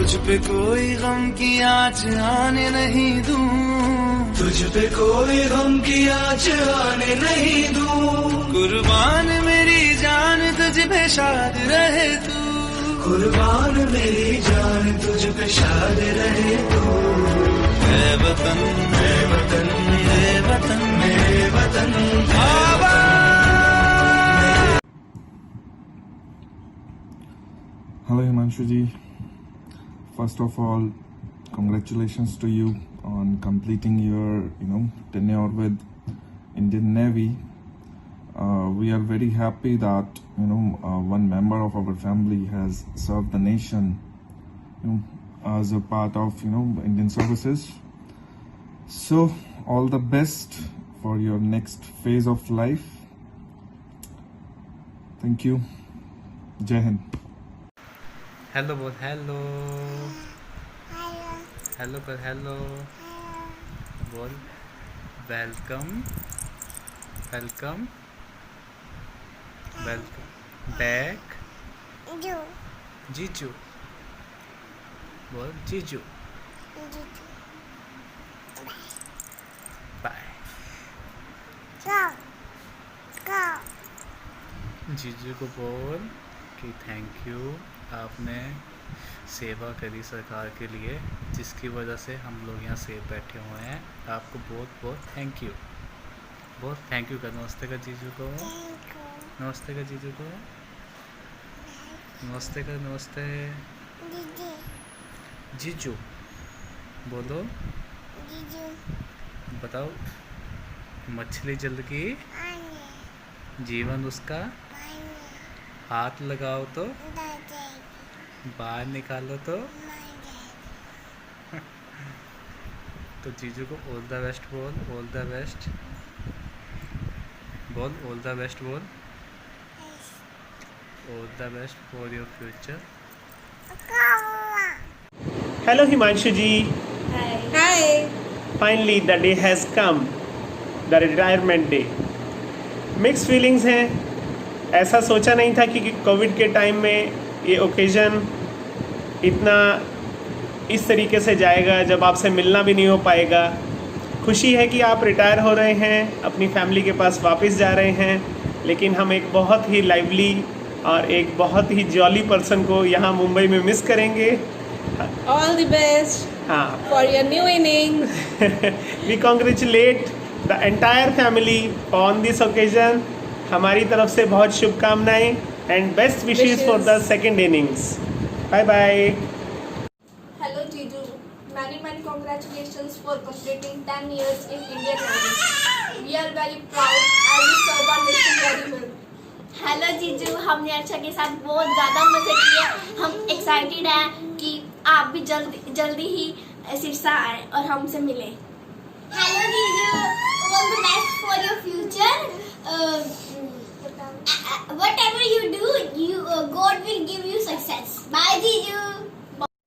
तुझ पे कोई गम की आँच आने नहीं दूं, तुझ पे कोई गम की आँच आने नहीं दूं। कुर्बान मेरी जान तुझ पे शाद रहे तू, कुर्बान मेरी जान तुझ पे शाद रहे तू। है वतन, है वतन, है वतन, मेरे वतन आबाद। Hello Himanshu ji, first of all congratulations to you on completing your tenure with Indian Navy. We are very happy that one member of our family has served the nation as a part of Indian services. So all the best for your next phase of life. Thank you. Jai Hind. Hello बोल, hello hello कर, hello बोल, welcome welcome welcome back जीजू बोल, जीजू bye, जीजू को बोल कि थैंक यू, आपने सेवा करी सरकार के लिए, जिसकी वजह से हम लोग यहाँ सेफ बैठे हुए हैं। आपको बहुत बहुत थैंक यू, बहुत थैंक यू कर। नमस्ते का जीजू को, नमस्ते का जीजू को, नमस्ते का, नमस्ते जीजू बोलो, बताओ। मछली जल की जीवन उसका, हाथ लगाओ तो बाहर निकालो तो तो जीजू को ऑल द बेस्ट बोल, ऑल द बेस्ट बोल, ऑल द बेस्ट बोल, all the best for your future. Hello Himanshu ji. Hi. Finally the day has come, the retirement day. Mixed feelings हैं। ऐसा सोचा नहीं था कि कोविड के टाइम में ये ओकेज़न इतना इस तरीके से जाएगा, जब आपसे मिलना भी नहीं हो पाएगा। खुशी है कि आप रिटायर हो रहे हैं, अपनी फैमिली के पास वापस जा रहे हैं, लेकिन हम एक बहुत ही लाइवली और एक बहुत ही जॉली पर्सन को यहाँ मुंबई में मिस करेंगे। All the best. हाँ, For your new inning. we congratulate the entire family on this occasion. हमारी तरफ से बहुत शुभकामनाएं and best wishes for the second innings. Bye bye. Hello Jiju, many congratulations for completing 10 years in Indian Navy. We are very proud and we serve our nation very well. Hello जीजू, हमने अर्षा के साथ बहुत ज़्यादा मजे किए। हम excited हैं कि आप भी जल्दी ही सिरसा आए और हमसे मिले। हेलो जीजू, all the best for your future. Whatever you do, God will give you success. Bye जीजू।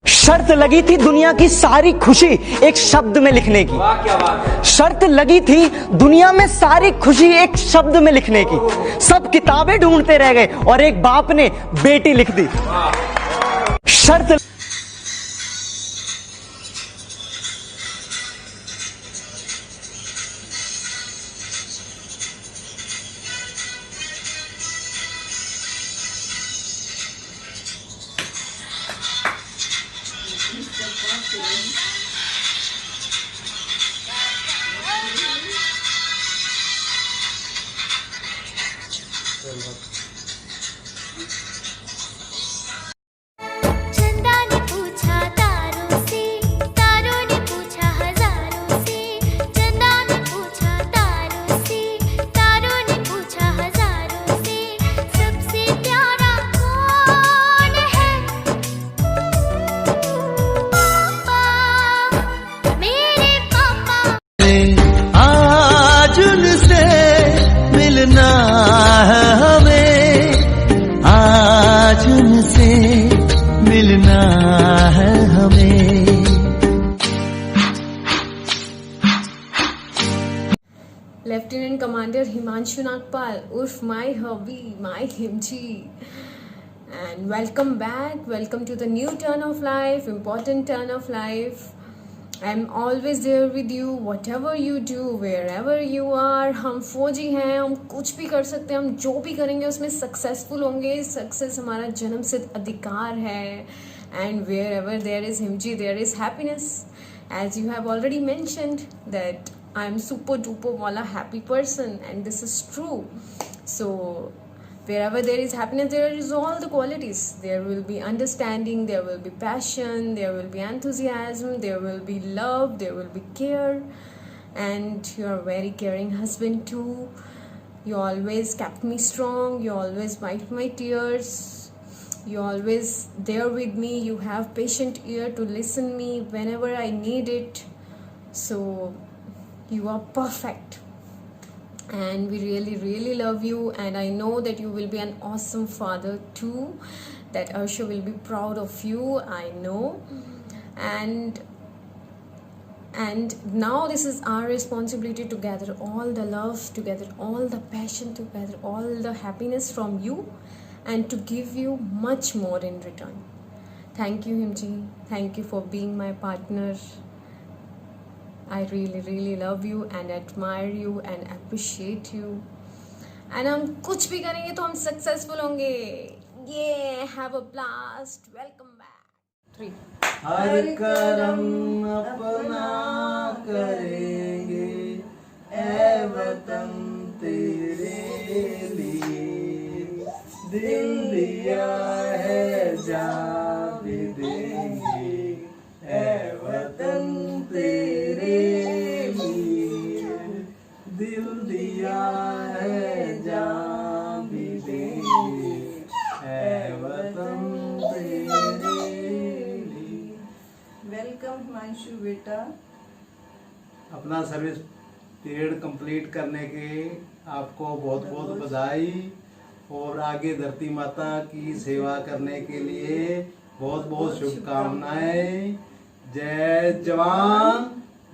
शर्त लगी थी दुनिया की सारी खुशी एक शब्द में लिखने की। वाह क्या बात है। शर्त लगी थी दुनिया में सारी खुशी एक शब्द में लिखने की। सब किताबें ढूंढते रह गए और एक बाप ने बेटी लिख दी। शर्त चंदा ने पूछा तारों से, तारों ने पूछा हजारों से। चंदा ने पूछा तारों से, तारों ने पूछा हजारों से। सबसे प्यारा कौन है? पापा, मेरे पापा। आज उनसे मिलना है हमें, आज उनसे मिलना है हमें। Lieutenant Commander Himanshu Nagpal, उर्फ my hobby, my Himchi, and welcome back. Welcome to the new turn of life, important turn of life. I'm always there with you, whatever you do, wherever you are. हम फौजी हैं, हम कुछ भी कर सकते हैं, हम जो भी करेंगे उसमें सक्सेसफुल होंगे. सक्सेस हमारा जन्मसिद्ध अधिकार है. And wherever there is Himji, there is happiness. As you have already mentioned that I'm super duper wala happy person, and this is true. So wherever there is happiness, there is all the qualities. There will be understanding, there will be passion, there will be enthusiasm, there will be love, there will be care. And you are a very caring husband too. You always kept me strong, you always wiped my tears, you always there with me. You have patient ear to listen me whenever I need it. So you are perfect. And we really, really love you, and I know that you will be an awesome father too, that Arsha will be proud of you, I know. And now this is our responsibility to gather all the love, to gather all the passion, to gather all the happiness from you, and to give you much more in return. Thank you, Himji. Thank you for being my partner. I really, really love you and admire you and appreciate you. And हम कुछ भी करेंगे तो हम successful होंगे. Yeah, have a blast. Welcome back. 3. हर करम अपना करेंगे ऐ वतन तेरे लिए, दिल दिया है जान भी देंगे ऐ वतन तेरे लिए, दिल दिया है जान भी देंगे ऐ वतन तेरे लिए. वेलकम हिमांशु बेटा. अपना सर्विस पीरियड कंप्लीट करने के आपको बहुत बहुत बधाई, और आगे धरती माता की सेवा करने के लिए बहुत बहुत शुभकामनाएं. जय जवान,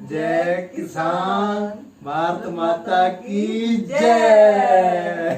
जय किसान, भारत माता की जय.